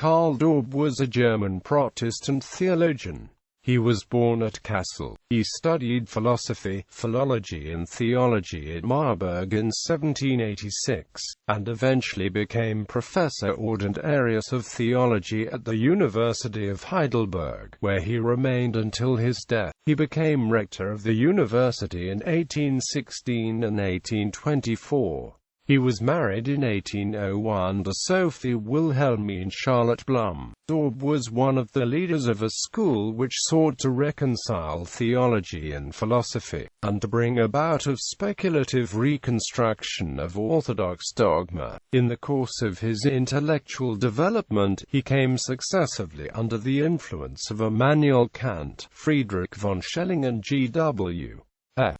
Karl Daub was a German Protestant theologian. He was born at Kassel. He studied philosophy, philology and theology at Marburg in 1786, and eventually became professor ordinarius of theology at the University of Heidelberg, where he remained until his death. He became rector of the university in 1816 and 1824. He was married in 1801 to Sophie Wilhelmine Charlotte Blum. Daub was one of the leaders of a school which sought to reconcile theology and philosophy, and to bring about a speculative reconstruction of orthodox dogma. In the course of his intellectual development, he came successively under the influence of Immanuel Kant, Friedrich von Schelling and G.W.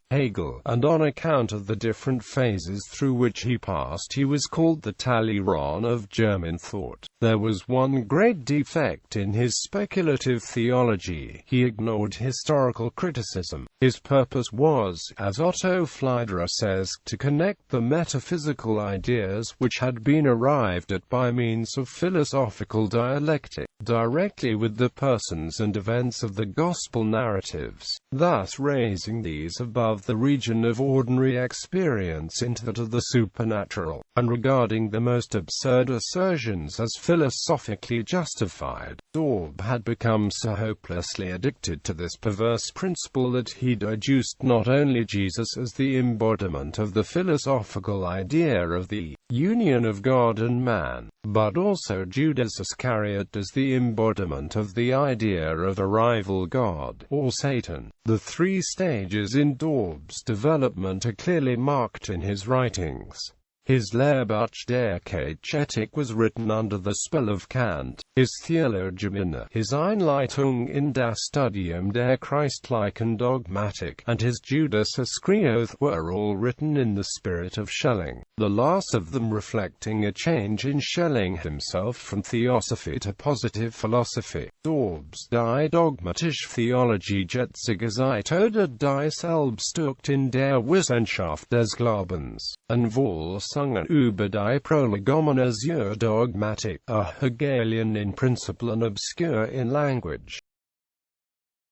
Hegel, and on account of the different phases through which he passed, he was called the Talleyrand of German thought. There was one great defect in his speculative theology: he ignored historical criticism. His purpose was, as Otto Pfleiderer says, to connect the metaphysical ideas which had been arrived at by means of philosophical dialectic directly with the persons and events of the gospel narratives, thus raising these above the region of ordinary experience into that of the supernatural, and regarding the most absurd assertions as philosophically justified. Daub had become so hopelessly addicted to this perverse principle that he deduced not only Jesus as the embodiment of the philosophical idea of the union of God and man, but also Judas Iscariot as the embodiment of the idea of a rival God, or Satan. The three stages in Daub's development are clearly marked in his writings. His Lehrbuch der Ethik was written under the spell of Kant, his Theologian, his Einleitung in das Studium der Christlichen Dogmatik, and his Judas Iscariot were all written in the spirit of Schelling, the last of them reflecting a change in Schelling himself from theosophy to positive philosophy. Daub's Die dogmatische Theologie jetzige Zeit oder die Selbstsucht in der Wissenschaft des Glaubens, Anwohlsungen über die Prolegomena zur Dogmatik, are Hegelian in principle and obscure in language.